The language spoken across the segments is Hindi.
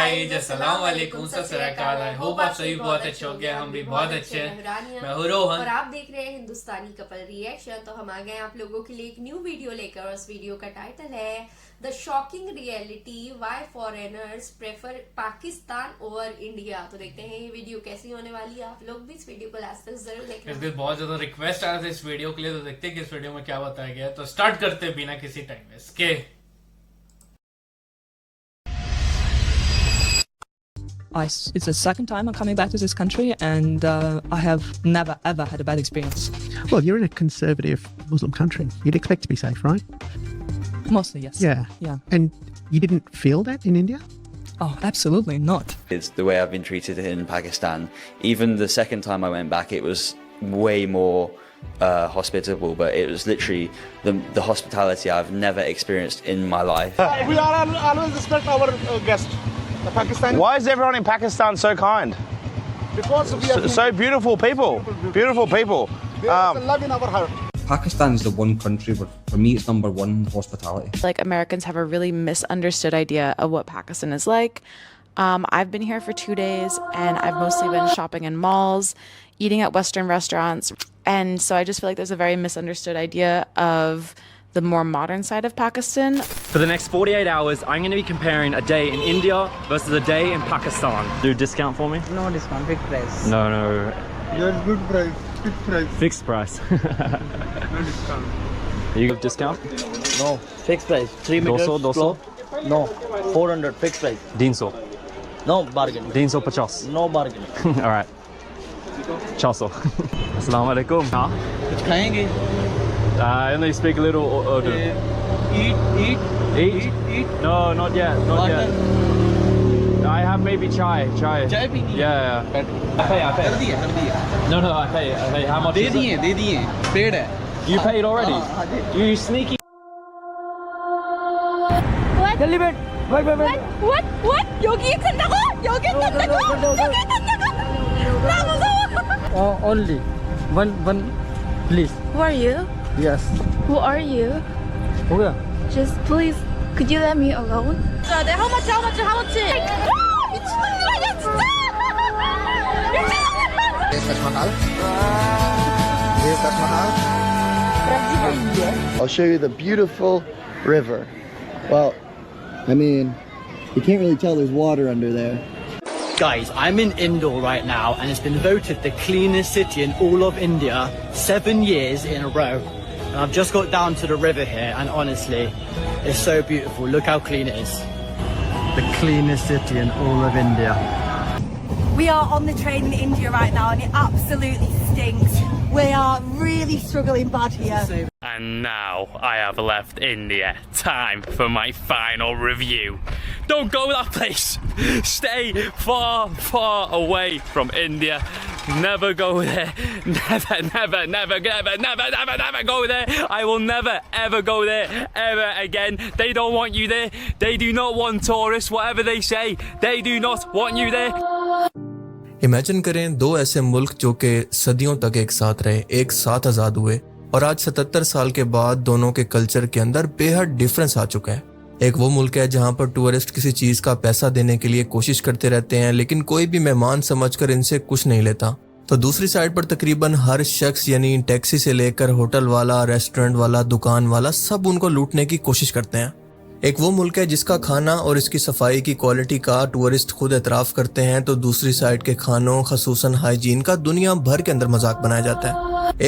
गाइस, अस्सलाम वालेकुम, सत श्री अकाल। आई होप आप सभी बहुत अच्छे होंगे। हम भी बहुत अच्छे हैं। मैं हूं रोहन और आप देख रहे हैं हिंदुस्तानी कपल रिएक्शन। तो हम आ गए आप लोगों के लिए एक न्यू वीडियो लेकर और उस वीडियो का टाइटल है the shocking reality why foreigners prefer Pakistan over India. तो देखते हैं ये वीडियो कैसी होने वाली है। आप लोग भी इस वीडियो को लास्ट तक जरूर देखें। इसके बहुत ज्यादा रिक्वेस्ट आ रहा था इस वीडियो के लिए, तो देखते हैं कि इस वीडियो में क्या बताया गया है। तो स्टार्ट करते हैं बिना किसी टाइम वेस्ट के। It's the second time I'm coming back to this country, and I have never ever had a bad experience. Well, you're in a conservative Muslim country. You'd expect to be safe, right? Mostly, yes. Yeah. And you didn't feel that in India? Oh, absolutely not. It's the way I've been treated in Pakistan. Even the second time I went back, it was way more hospitable, but it was literally the hospitality I've never experienced in my life. We are always respect our guests. The Pakistani. Why is everyone in Pakistan so kind? Because we are So beautiful people. Beautiful people. There is love in our heart. Pakistan is the one country where, for me, it's number one in hospitality. Like, Americans have a really misunderstood idea of what Pakistan is like. I've been here for 2 days, and I've mostly been shopping in malls, eating at Western restaurants, and so I just feel like there's a very misunderstood idea of the more modern side of Pakistan. For the next 48 hours, I'm going to be comparing a day in India versus a day in Pakistan. Do a discount for me? No discount, fixed price. No. Yes, good price. Fixed price. Fixed price. No discount. You have discount? No, fixed price. 3 meters. 200. floor. No, 400 fixed price. 300. No bargain. 350. No bargain. All right. 400. Assalamu alaikum. कुछ खाएंगे? I only speak a little Urdu. Eat. Eat? No, not yet. Not yet. I have maybe chai. चाय पीनी है? Yeah. I pay. कर दिए. No, I pay. How much they is it? दिए. पेड है. You paid already? हाँ, हाँ, You sneaky. जल्दी बैठ. What? Yogi Only one please. Who are you? Yes. Who are you? हो गया. Just please, could you let me alone? How much? I'll show you the beautiful river. Well, I mean, you can't really tell there's water under there. Guys, I'm in Indore right now, and it's been voted the cleanest city in all of India 7 years in a row. And I've just got down to the river here, and honestly, it's so beautiful. Look how clean it is. The cleanest city in all of India. We are on the train in India right now, and it absolutely stinks. We are really struggling bad here. And now I have left India. Time for my final review. Don't go that place. Stay far away from India. Never go there. Never go there. I will never ever go there ever again. They don't want you there. They do not want tourists. Whatever they say, they do not want you there. Imagine करें दो ऐसे मुल्क जो कि सदियों तक एक साथ रहे, एक साथ आज़ाद हुए, और आज 77 साल के बाद दोनों के कल्चर के अंदर बेहद डिफरेंस आ चुका है। एक वो मुल्क है जहां पर टूरिस्ट किसी चीज का पैसा देने के लिए कोशिश करते रहते हैं, लेकिन कोई भी मेहमान समझकर इनसे कुछ नहीं लेता। तो दूसरी साइड पर तकरीबन हर शख्स, यानी टैक्सी से लेकर होटल वाला, रेस्टोरेंट वाला, दुकान वाला, सब उनको लूटने की कोशिश करते हैं। एक वो मुल्क है जिसका खाना और इसकी सफाई की क्वालिटी का टूरिस्ट खुद एतराफ़ करते हैं, तो दूसरी साइड के खानों, खसूसन हाइजीन का दुनिया भर के अंदर मजाक बनाया जाता है।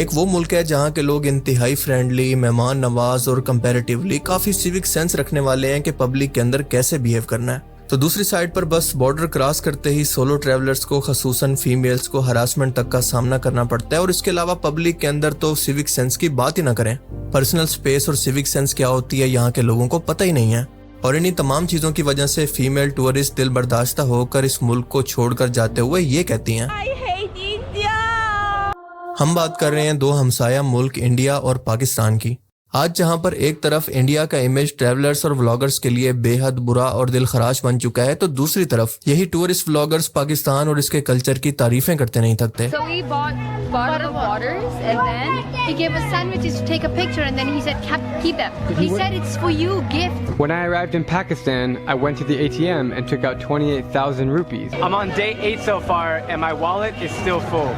एक वो मुल्क है जहाँ के लोग इंतहाई फ्रेंडली, मेहमान नवाज और कंपैरेटिवली काफ़ी सिविक सेंस रखने वाले हैं कि पब्लिक के अंदर कैसे बिहेव करना है। तो दूसरी साइड पर बस बॉर्डर क्रॉस करते ही सोलो ट्रैवलर्स को, खसूसन फीमेल्स को हरासमेंट तक का सामना करना पड़ता है, और इसके अलावा पब्लिक के अंदर तो सिविक सेंस की बात ही ना करें। पर्सनल स्पेस और सिविक सेंस क्या होती है यहाँ के लोगों को पता ही नहीं है, और इन्हीं तमाम चीजों की वजह से फीमेल टूरिस्ट दिल बर्दाश्ता होकर इस मुल्क को छोड़कर जाते हुए ये कहती हैं, I hate India. हम बात कर रहे हैं दो हमसाया मुल्क इंडिया और पाकिस्तान की। आज जहां पर एक तरफ इंडिया का इमेज ट्रैवलर्स और व्लॉगर्स के लिए बेहद बुरा और दिल खराश बन चुका है, तो दूसरी तरफ यही टूरिस्ट व्लॉगर्स पाकिस्तान और इसके कल्चर की तारीफें करते नहीं थकते। So we bought bottle of waters, and then he gave us sandwiches to take a picture, and then he said, keep them. He said it's for you, gift. When I arrived in Pakistan, I went to the ATM and took out 28,000 rupees. I'm on day 8 so far, and my wallet is still full.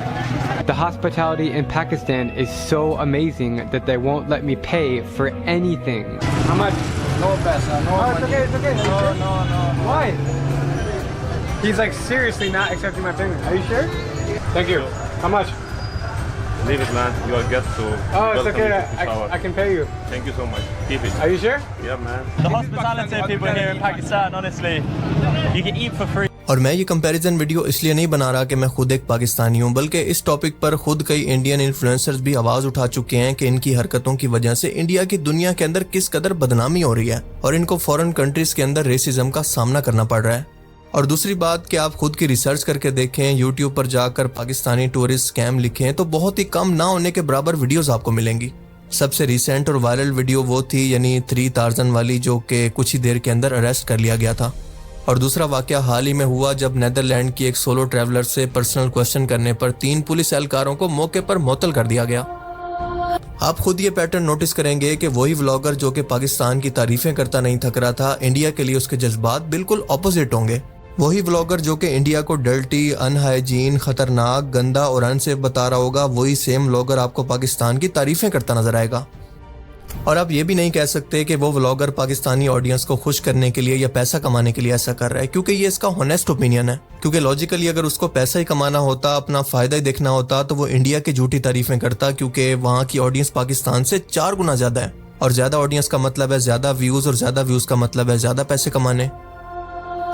The hospitality in Pakistan is so amazing that they won't let me pay for anything. How much? No paisa, no money. It's okay. No. Why? He's like seriously not accepting my payment. Are you sure? Thank you. How much? Leave it, man. You are a guest, so. Oh, it's okay. I can pay you. Thank you so much. Keep it. Are you sure? Yeah, man. The hospitality of people here in Pakistan, honestly, you can eat for free. और मैं ये कंपैरिजन वीडियो इसलिए नहीं बना रहा कि मैं खुद एक पाकिस्तानी हूँ, बल्कि इस टॉपिक पर खुद कई इंडियन इन्फ्लुएंसर्स भी आवाज उठा चुके हैं कि इनकी हरकतों की वजह से इंडिया की दुनिया के अंदर किस कदर बदनामी हो रही है और इनको फॉरेन कंट्रीज के अंदर रेसिज्म का सामना करना पड़ रहा है। और दूसरी बात कि आप खुद की रिसर्च करके देखें, यूट्यूब पर जाकर पाकिस्तानी टूरिस्ट स्कैम लिखें तो बहुत ही कम ना होने के बराबर वीडियोस आपको मिलेंगी। सबसे रिसेंट और वायरल वीडियो वो थी यानी 3 टार्जन वाली, जो कि कुछ ही देर के अंदर अरेस्ट कर लिया गया था। और दूसरा वाकया हाल ही में हुआ जब नेदरलैंड की एक सोलो ट्रैवलर से पर्सनल क्वेश्चन करने पर 3 पुलिस एहलकारों को मौके पर मुअत्तल कर दिया गया। आप खुद ये पैटर्न नोटिस करेंगे कि वही व्लॉगर जो कि पाकिस्तान की तारीफें करता नहीं थक रहा था, इंडिया के लिए उसके जज्बात बिल्कुल ऑपोजिट होंगे। वही व्लॉगर जो कि इंडिया को डर्टी, अनहाइजीन, खतरनाक, गंदा और अनसेफ बता रहा होगा, वही सेम व्लॉगर आपको पाकिस्तान की तारीफें करता नजर आएगा। और आप ये भी नहीं कह सकते कि वो व्लॉगर पाकिस्तानी ऑडियंस को खुश करने के लिए या पैसा कमाने के लिए ऐसा कर रहा है, क्योंकि ये इसका हॉनेस्ट ओपिनियन है। क्योंकि लॉजिकली अगर उसको पैसा ही कमाना होता, अपना फायदा ही देखना होता, तो वो इंडिया की झूठी तारीफें करता, क्योंकि वहाँ की ऑडियंस पाकिस्तान से 4 गुना ज्यादा है। और ज्यादा ऑडियंस का मतलब है ज्यादा व्यूज, और ज्यादा व्यूज का मतलब है ज्यादा पैसे कमाने।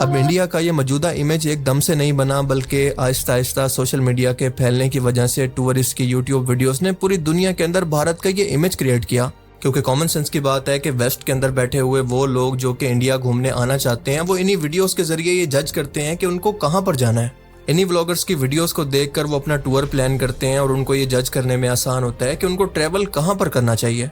अब इंडिया का ये मौजूदा इमेज एकदम से नहीं बना, बल्कि आहिस्ता आहिस्ता सोशल मीडिया के फैलने की वजह से टूरिस्ट की यूट्यूब वीडियोस ने पूरी दुनिया के अंदर भारत का ये इमेज क्रिएट किया। क्योंकि कॉमन सेंस की बात है कि वेस्ट के अंदर बैठे हुए वो लोग जो कि इंडिया घूमने आना चाहते हैं, वो इन्हीं वीडियोस के जरिए ये जज करते हैं कि उनको कहाँ पर जाना है। इन्हीं व्लॉगर्स की वीडियोस को देखकर वो अपना टूर प्लान करते हैं और उनको ये जज करने में आसान होता है कि उनको ट्रैवल कहाँ पर करना चाहिए।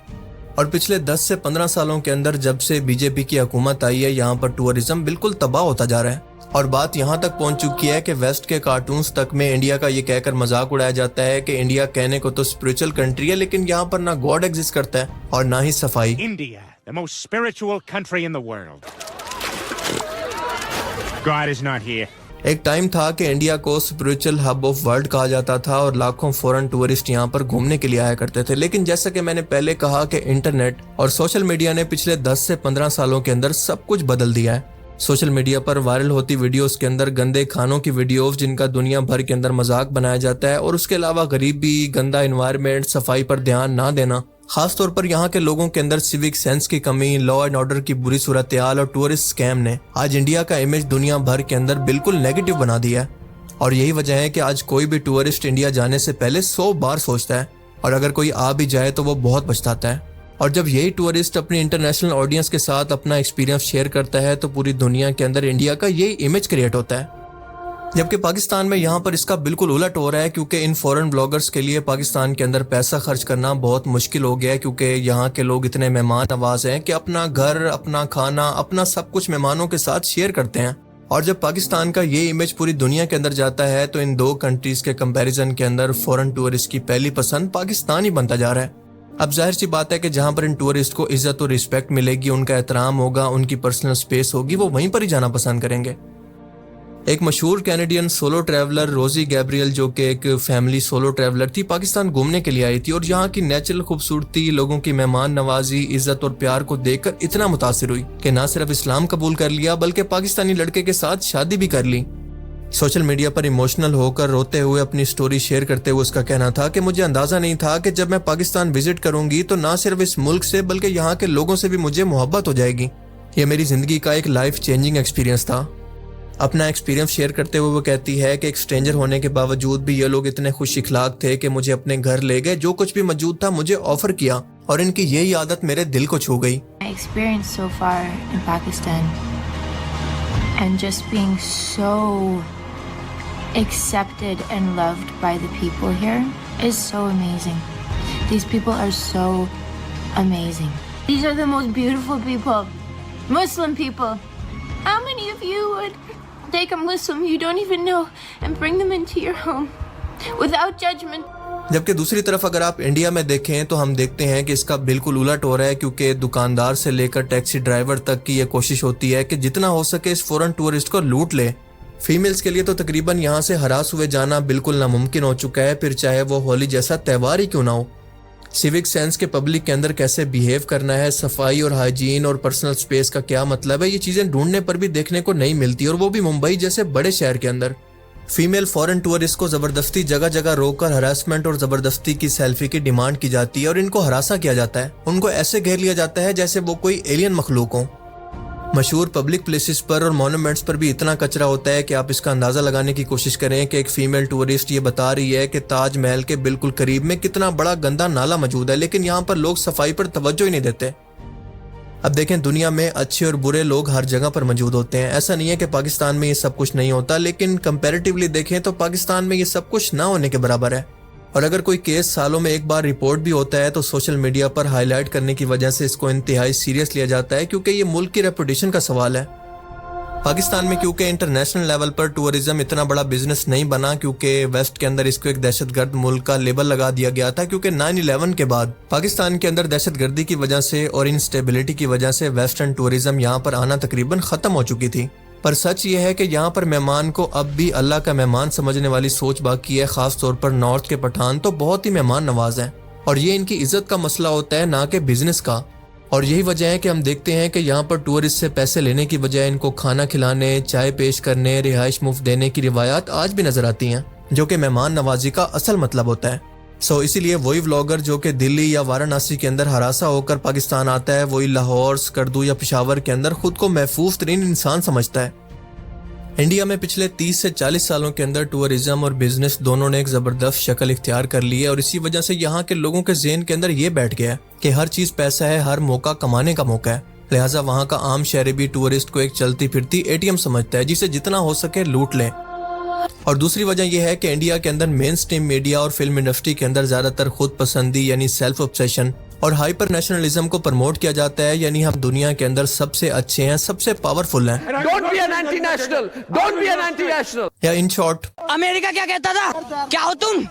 और पिछले 10 से 15 सालों के अंदर जब से बीजेपी की हुकूमत आई है, यहाँ पर टूरिज्म बिल्कुल तबाह होता जा रहा है। और बात यहाँ तक पहुँच चुकी है कि वेस्ट के कार्टून्स तक में इंडिया का ये कहकर मजाक उड़ाया जाता है कि इंडिया कहने को तो स्पिरिचुअल कंट्री है, लेकिन यहाँ पर ना गॉड एग्जिस्ट करता है और ना ही सफाई। India, the most spiritual country in the world. God is not here. एक टाइम था कि इंडिया को स्पिरिचुअल हब ऑफ वर्ल्ड कहा जाता था और लाखों फॉरेन टूरिस्ट यहाँ पर घूमने के लिए आया करते थे। लेकिन जैसा कि मैंने पहले कहा कि इंटरनेट और सोशल मीडिया ने पिछले 10 से 15 सालों के अंदर सब कुछ बदल दिया है। सोशल मीडिया पर वायरल होती वीडियोस के अंदर गंदे खानों की वीडियोस जिनका दुनिया भर के अंदर मजाक बनाया जाता है, और उसके अलावा गरीबी, गंदा एनवायरनमेंट, सफाई पर ध्यान ना देना, खासतौर पर यहाँ के लोगों के अंदर सिविक सेंस की कमी, लॉ एंड ऑर्डर की बुरी सूरत हाल और टूरिस्ट स्कैम ने आज इंडिया का इमेज दुनिया भर के अंदर बिल्कुल नेगेटिव बना दिया है। और यही वजह है कि आज कोई भी टूरिस्ट इंडिया जाने से पहले 100 बार सोचता है, और अगर कोई आ भी जाए तो वो बहुत पछताता है। और जब यही टूरिस्ट अपनी इंटरनेशनल ऑडियंस के साथ अपना एक्सपीरियंस शेयर करता है तो पूरी दुनिया के अंदर इंडिया का यही इमेज क्रिएट होता है। जबकि पाकिस्तान में यहाँ पर इसका बिल्कुल उलट हो रहा है, क्योंकि इन फॉरेन ब्लॉगर्स के लिए पाकिस्तान के अंदर पैसा खर्च करना बहुत मुश्किल हो गया है, क्योंकि यहाँ के लोग इतने मेहमान नवाज हैं कि अपना घर, अपना खाना, अपना सब कुछ मेहमानों के साथ शेयर करते हैं। और जब पाकिस्तान का ये इमेज पूरी दुनिया के अंदर जाता है तो इन 2 कंट्रीज के कंपैरिजन के अंदर फॉरेन टूरिस्ट की पहली पसंद पाकिस्तान ही बनता जा रहा है। अब जाहिर सी बात है कि जहाँ पर इन टूरिस्ट को इज्जत और रिस्पेक्ट मिलेगी, उनका एहतराम होगा, उनकी पर्सनल स्पेस होगी, वो वहीं पर ही जाना पसंद करेंगे। एक मशहूर कैनेडियन सोलो ट्रैवलर रोजी गैब्रियल, जो कि एक फैमिली सोलो ट्रैवलर थी, पाकिस्तान घूमने के लिए आई थी और यहाँ की नेचुरल खूबसूरती, लोगों की मेहमान नवाजी, इज्जत और प्यार को देखकर इतना मुतासिर हुई कि ना सिर्फ इस्लाम कबूल कर लिया बल्कि पाकिस्तानी लड़के के साथ शादी भी कर ली। सोशल मीडिया पर इमोशनल होकर रोते हुए अपनी स्टोरी शेयर करते हुए उसका कहना था कि मुझे अंदाजा नहीं था कि जब मैं पाकिस्तान विजिट करूंगी तो ना सिर्फ इस मुल्क से बल्कि यहाँ के लोगों से भी मुझे मोहब्बत हो जाएगी। यह मेरी जिंदगी का एक लाइफ चेंजिंग एक्सपीरियंस था। अपना एक्सपीरियंस शेयर करते हुए वो कहती है कि एक स्ट्रेंजर होने के बावजूद भी ये लोग इतने खुश इखलाक थे कि मुझे अपने घर ले गए, जो कुछ भी मौजूद था मुझे ऑफर किया, और इनकी यही आदत मेरे दिल को छू गई। Experience so far in Pakistan and just being so accepted and loved by the people here is so amazing. These people are so amazing. These are the most beautiful people. Muslim people. How many of you would take a Muslim you don't even know and bring them into your home without judgment? जबकि दूसरी तरफ अगर आप इंडिया में देखें तो हम देखते हैं कि इसका बिल्कुल उलट हो रहा है, क्योंकि दुकानदार से लेकर टैक्सी ड्राइवर तक की ये कोशिश होती है कि जितना हो सके इस फॉरेन टूरिस्ट को लूट ले। फीमेल्स के लिए तो तकरीबन यहाँ से हरास हुए जाना बिल्कुल नामुमकिन हो चुका है, फिर चाहे वो होली जैसा त्यौहार ही क्यों ना हो। सिविक सेंस के पब्लिक के अंदर कैसे बिहेव करना है, सफाई और हाइजीन और पर्सनल स्पेस का क्या मतलब है, ये चीजें ढूंढने पर भी देखने को नहीं मिलती, और वो भी मुंबई जैसे बड़े शहर के अंदर। फीमेल फॉरेन टूरिस्ट को जबरदस्ती जगह जगह रोककर हरासमेंट और जबरदस्ती की सेल्फी की डिमांड की जाती है और इनको हरासा किया जाता है। उनको ऐसे घेर लिया जाता है जैसे वो कोई एलियन मखलूक हो। मशहूर पब्लिक प्लेसेस पर और मॉन्यूमेंट्स पर भी इतना कचरा होता है कि आप इसका अंदाजा लगाने की कोशिश करें कि एक फीमेल टूरिस्ट ये बता रही है कि ताजमहल के बिल्कुल करीब में कितना बड़ा गंदा नाला मौजूद है, लेकिन यहाँ पर लोग सफाई पर तवज्जो ही नहीं देते। अब देखें, दुनिया में अच्छे और बुरे लोग हर जगह पर मौजूद होते हैं। ऐसा नहीं है कि पाकिस्तान में ये सब कुछ नहीं होता, लेकिन कंपैरेटिवली देखें तो पाकिस्तान में ये सब कुछ ना होने के बराबर है। और अगर कोई केस सालों में एक बार रिपोर्ट भी होता है तो सोशल मीडिया पर हाईलाइट करने की वजह से इसको इंतहाई सीरियस लिया जाता है, क्योंकि ये मुल्क की रेपुटेशन का सवाल है। पाकिस्तान में क्योंकि इंटरनेशनल लेवल पर टूरिज्म इतना बड़ा बिजनेस नहीं बना, क्योंकि वेस्ट के अंदर इसको एक दहशतगर्द मुल्क का लेबल लगा दिया गया था, क्योंकि 9/11 के बाद पाकिस्तान के अंदर दहशतगर्दी की वजह से और इंस्टेबिलिटी की वजह से वेस्टर्न टूरिज्म यहाँ पर आना तकरीबन खत्म हो चुकी थी। पर सच ये है कि यहाँ पर मेहमान को अब भी अल्लाह का मेहमान समझने वाली सोच बाकी है। खास तौर पर नॉर्थ के पठान तो बहुत ही मेहमान नवाज हैं, और ये इनकी इज्जत का मसला होता है, ना कि बिजनेस का। और यही वजह है कि हम देखते हैं कि यहाँ पर टूरिस्ट से पैसे लेने की बजाय इनको खाना खिलाने, चाय पेश करने, रिहाइश मुफ्त देने की रिवायात आज भी नजर आती हैं, जो कि मेहमान नवाजी का असल मतलब होता है। इसीलिए वही व्लॉगर जो कि दिल्ली या वाराणसी के अंदर हरासा होकर पाकिस्तान आता है, वही लाहौर, स्कर्दू या पेशावर के अंदर खुद को महफूज तरीन इंसान समझता है। इंडिया में पिछले 30 से 40 सालों के अंदर टूरिज्म और बिजनेस दोनों ने एक जबरदस्त शक्ल इख्तियार कर ली है, और इसी वजह से यहाँ के लोगों के ज़हन के अंदर ये बैठ गया है कि हर चीज पैसा है, हर मौका कमाने का मौका है। लिहाजा वहाँ का आम शहरी भी टूरिस्ट को एक चलती फिरती ATM समझता है, जिसे जितना हो सके लूट ले। और दूसरी वजह यह है कि इंडिया के अंदर मेन स्ट्रीम मीडिया और फिल्म इंडस्ट्री के अंदर ज्यादातर खुद पसंदी यानी सेल्फ ऑब्सेशन और हाइपर नेशनलिज्म को प्रमोट किया जाता है, यानी हम दुनिया के अंदर सबसे अच्छे हैं, सबसे पावरफुल हैं। Don't be an anti-national. Don't be an anti-national. या इन शॉर्ट, अमेरिका क्या कहता था, क्या हो तुम,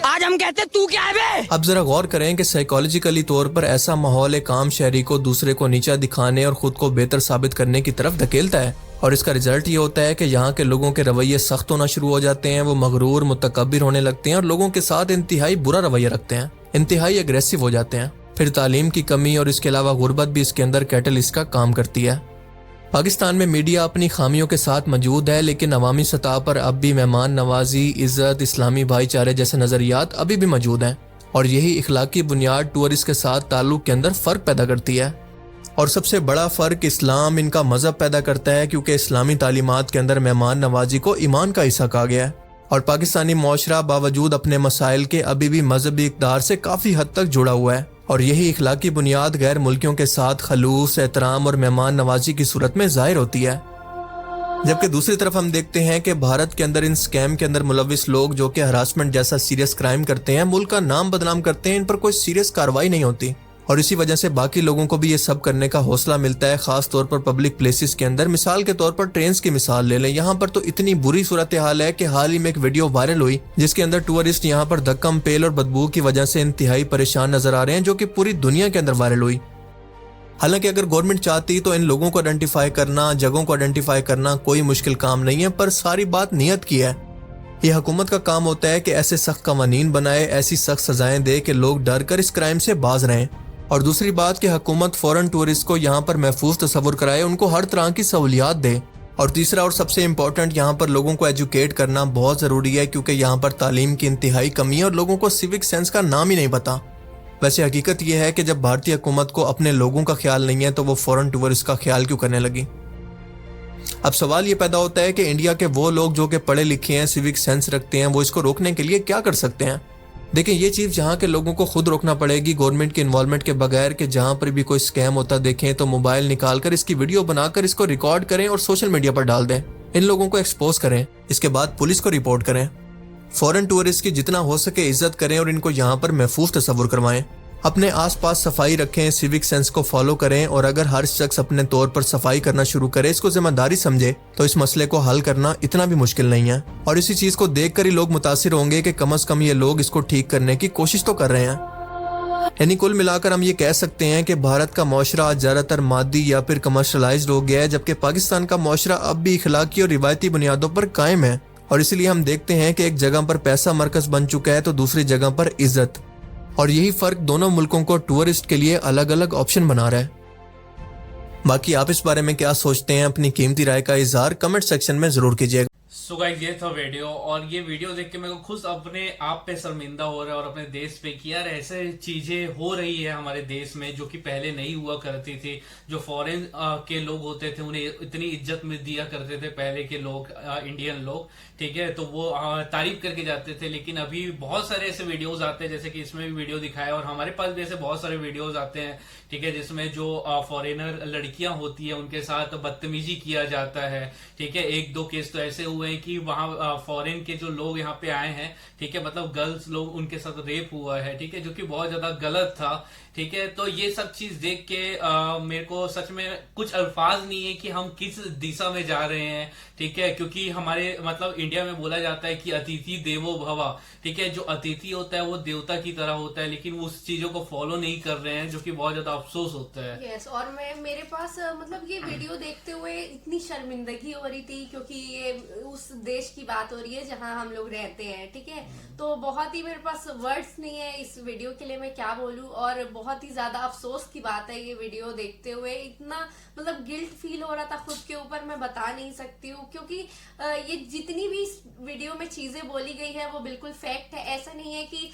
आज हम कहते तू क्या है बे? अब जरा गौर करें कि साइकोलॉजिकली तौर पर ऐसा माहौल एक आम शहरी को दूसरे को नीचा दिखाने और खुद को बेहतर साबित करने की तरफ धकेलता है, और इसका रिजल्ट ये होता है कि यहाँ के लोगों के रवैये सख्त होना शुरू हो जाते हैं। वो मगरूर, मुतकब्बिर होने लगते हैं और लोगों के साथ इंतहाई बुरा रवैया रखते हैं, इंतहाई एग्रेसिव हो जाते हैं। फिर तालीम की कमी और इसके अलावा गुर्बत भी इसके अंदर कैटलिस्ट का काम करती है। पाकिस्तान में मीडिया अपनी खामियों के साथ मौजूद है, लेकिन अवामी सतह पर अब भी मेहमान नवाजी, इज्जत, इस्लामी भाईचारे जैसे नजरियात अभी भी मौजूद हैं, और यही इखलाकी बुनियाद टूरिस्ट के साथ ताल्लुक के अंदर फ़र्क पैदा करती है। और सबसे बड़ा फ़र्क इस्लाम, इनका मज़हब पैदा करता है, क्योंकि इस्लामी तालीमात के अंदर मेहमान नवाजी को ईमान का हिस्सा कहा गया है, और पाकिस्तानी मुआशरा बावजूद अपने मसाइल के अभी भी मजहबी इक़्तिदार से काफ़ी हद तक जुड़ा हुआ है, और यही इखलाकी बुनियाद गैर मुल्कियों के साथ खलूस, एहतराम और मेहमान नवाजी की सूरत में ज़ाहिर होती है। जबकि दूसरी तरफ हम देखते हैं कि भारत के अंदर इन स्कैम के अंदर मुलविस लोग जो कि हरासमेंट जैसा सीरियस क्राइम करते हैं, मुल्क का नाम बदनाम करते हैं, इन पर कोई सीरियस कार्रवाई नहीं होती, और इसी वजह से बाकी लोगों को भी ये सब करने का हौसला मिलता है, खास तौर पर पब्लिक प्लेसेस के अंदर। मिसाल के तौर पर ट्रेन की मिसाल ले लें, यहाँ पर तो इतनी बुरी सूरत हाल है कि हाल ही में एक वीडियो वायरल हुई जिसके अंदर टूरिस्ट यहाँ पर धक्कम, पेल और बदबू की वजह से इंतहाई परेशान नजर आ रहे हैं, जो कि पूरी दुनिया के अंदर वायरल हुई। हालांकि अगर गवर्नमेंट चाहती तो इन लोगों को आइडेंटिफाई करना, जगहों को आइडेंटिफाई करना कोई मुश्किल काम नहीं है, पर सारी बात नियत की है। ये हुकूमत का काम होता है कि ऐसे सख्त कवानीन बनाए, ऐसी सख्त सजाएं दे कि लोग डर कर इस क्राइम से बाज रहें। और दूसरी बात कि हुकूमत फॉरेन टूरिस्ट को यहाँ पर महफूज तस्वुर कराए, उनको हर तरह की सहूलियात दे। और तीसरा और सबसे इम्पोर्टेंट, यहाँ पर लोगों को एजुकेट करना बहुत ज़रूरी है, क्योंकि यहाँ पर तालीम की इंतहाई कमी है और लोगों को सिविक सेंस का नाम ही नहीं पता। वैसे हकीकत यह है कि जब भारतीय हुकूमत को अपने लोगों का ख्याल नहीं है तो वो फॉरेन टूरिस्ट का ख्याल क्यों करने लगी। अब सवाल ये पैदा होता है कि इंडिया के वो लोग जो कि पढ़े लिखे हैं, सिविक सेंस रखते हैं, वो इसको रोकने के लिए क्या कर सकते हैं। देखिए, ये चीज़ जहाँ के लोगों को खुद रोकना पड़ेगी, गवर्नमेंट के इन्वॉल्वमेंट के बगैर, कि जहाँ पर भी कोई स्कैम होता देखें तो मोबाइल निकाल कर इसकी वीडियो बनाकर इसको रिकॉर्ड करें और सोशल मीडिया पर डाल दें, इन लोगों को एक्सपोज करें, इसके बाद पुलिस को रिपोर्ट करें। फॉरेन टूरिस्ट की जितना हो सके इज्जत करें और इनको यहाँ पर महफूज तस्वुर करवाएं। अपने आसपास सफाई रखें, सिविक सेंस को फॉलो करें और अगर हर शख्स अपने तौर पर सफाई करना शुरू करे, इसको जिम्मेदारी समझे, तो इस मसले को हल करना इतना भी मुश्किल नहीं है। और इसी चीज को देखकर ही लोग मुतासिर होंगे कि कम से कम ये लोग इसको ठीक करने की कोशिश तो कर रहे हैं। यानी कुल मिलाकर हम ये कह सकते हैं कि भारत का मुआशरा आज ज्यादातर मादी या फिर कमर्शलाइज्ड हो गया है, जबकि पाकिस्तान का मुआशरा अब भी इखलाकी और रिवायती बुनियादों पर कायम है। और इसलिए हम देखते हैं कि एक जगह पर पैसा मरकज बन चुका है तो दूसरी जगह पर इज्जत, और यही फर्क दोनों मुल्कों को टूरिस्ट के लिए अलग अलग ऑप्शन बना रहा है। बाकी आप इस बारे में क्या सोचते हैं, अपनी कीमती राय का इजहार कमेंट सेक्शन में जरूर कीजिएगा। सो गाइस, ये था वीडियो, और ये वीडियो देख के मेरे को खुद अपने आप पे शर्मिंदा हो रहा है और अपने देश पे कि यार ऐसे चीजें हो रही है हमारे देश में जो कि पहले नहीं हुआ करती थी। जो फॉरेन के लोग होते थे उन्हें इतनी इज्जत में दिया करते थे पहले के लोग, इंडियन लोग, ठीक है, तो वो तारीफ करके जाते थे। लेकिन अभी बहुत सारे ऐसे वीडियोज आते हैं, जैसे कि इसमें भी वीडियो दिखाया और हमारे पास भी ऐसे बहुत सारे वीडियोज आते हैं, ठीक है, जिसमें जो फॉरेनर लड़कियां होती है उनके साथ बदतमीजी किया जाता है, ठीक है। एक दो केस तो ऐसे हुए हैं कि वहां फॉरेन के जो लोग यहाँ पे आए हैं, ठीक है, मतलब गर्ल्स लोग, उनके साथ रेप हुआ है, ठीक है, जो कि बहुत ज्यादा गलत था, ठीक है। तो ये सब चीज देख के मेरे को सच में कुछ अल्फाज नहीं है कि हम किस दिशा में जा रहे हैं, ठीक है, क्योंकि हमारे मतलब इंडिया में बोला जाता है कि अतिथि देवो भव, ठीक है, जो अतिथि होता है वो देवता की तरह होता है, लेकिन उस चीजों को फॉलो नहीं कर रहे हैं, जो कि बहुत ज्यादा अफसोस होता है। यस, और मेरे पास मतलब ये वीडियो देखते हुए इतनी शर्मिंदगी हो रही थी, क्योंकि ये उस देश की बात हो रही है जहां हम लोग रहते हैं, ठीक है। तो बहुत ही मेरे पास वर्ड्स नहीं है इस वीडियो के लिए, मैं क्या बोलूं। और बहुत ही ज्यादा अफसोस की बात है ये वीडियो देखते हुए, इतना मतलब गिल्ट फील हो रहा था खुद के ऊपर, मैं बता नहीं सकती हूँ। क्योंकि ये जितनी भी इस वीडियो में चीजें बोली गई है वो बिल्कुल फैक्ट है। ऐसा नहीं है कि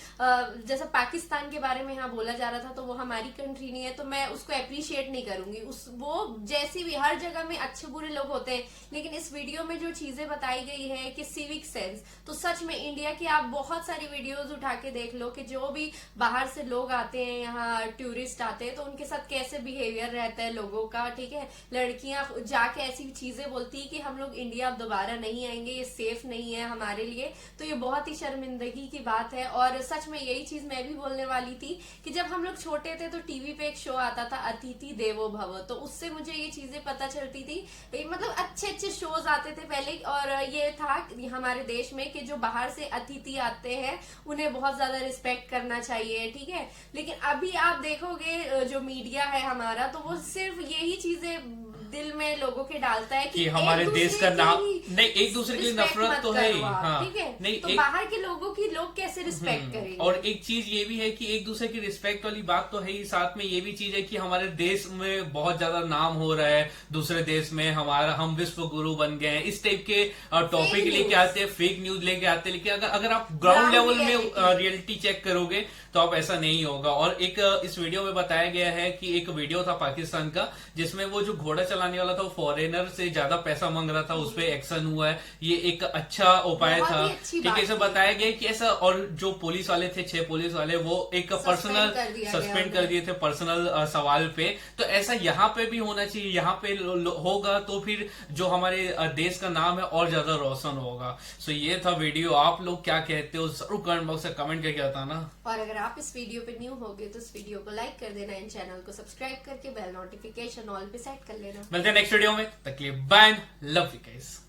जैसा पाकिस्तान के बारे में यहाँ बोला जा रहा था तो वो हमारी कंट्री नहीं है तो मैं उसको अप्रिशिएट नहीं करूंगी। वो जैसी भी हर जगह में अच्छे बुरे लोग होते हैं, लेकिन इस वीडियो में जो चीजें बताई गई है कि सिविक सेंस, तो सच में इंडिया की आप बहुत सारी वीडियोज उठा के देख लो कि जो भी बाहर से लोग आते हैं, यहाँ टूरिस्ट आते हैं, तो उनके साथ कैसे बिहेवियर रहता है लोगों का, ठीक है। लड़कियां जाके ऐसी चीजें बोलती है कि हम लोग इंडिया अब दोबारा नहीं आएंगे, ये सेफ नहीं है हमारे लिए। तो ये बहुत ही शर्मिंदगी की बात है। और सच में यही चीज मैं भी बोलने वाली थी कि जब हम लोग छोटे थे तो टीवी पे एक शो आता था अतिथि देवो भव, तो उससे मुझे ये चीजें पता चलती थी। मतलब अच्छे अच्छे शोज आते थे पहले, और ये था हमारे देश में कि जो बाहर से अतिथि आते हैं उन्हें बहुत ज्यादा रिस्पेक्ट करना चाहिए, ठीक है। लेकिन अभी आप देखोगे जो मीडिया है हमारा, तो वो सिर्फ यही चीजें दिल में लोगों के डालता है कि हमारे देश का नाम नहीं, एक दूसरे की नफरत तो है ही, हाँ, ठीक है, नहीं, तो बाहर के लोगों की लोग कैसे रिस्पेक्ट करेंगे। और एक चीज ये भी है कि एक दूसरे की रिस्पेक्ट वाली बात तो है ही, साथ में ये भी चीज है कि हमारे देश में बहुत ज्यादा नाम हो रहा है दूसरे देश में, हम विश्व गुरु बन गए हैं, इस टाइप के टॉपिक लेके आते हैं, फेक न्यूज लेके आते हैं। लेकिन अगर आप ग्राउंड लेवल में रियलिटी चेक करोगे तो आप ऐसा नहीं होगा। और एक इस वीडियो में बताया गया है कि एक वीडियो था पाकिस्तान का जिसमें वो जो घोड़ा चलाने वाला था वो फॉरेनर से ज्यादा पैसा मांग रहा था, उस पर एक्शन हुआ है। ये एक अच्छा उपाय था, ठीक है, इसे बताया गया कि ऐसा। और जो पुलिस वाले थे, 6 पुलिस वाले, वो एक पर्सनल सस्पेंड कर दिए थे पर्सनल सवाल पे। तो ऐसा यहाँ पे भी होना चाहिए, यहाँ पे होगा तो फिर जो हमारे देश का नाम है और ज्यादा रोशन होगा। सो ये था वीडियो, आप लोग क्या कहते हो जरूर कमेंट बॉक्स में कमेंट करके बताना। और अगर आप इस वीडियो पे न्यू होगे तो इस वीडियो को लाइक कर देना, इन चैनल को सब्सक्राइब करके बेल नोटिफिकेशन ऑल पे सेट कर लेना। मिलते हैं नेक्स्ट वीडियो में, तक के लिए बाय, लव यू गाइस।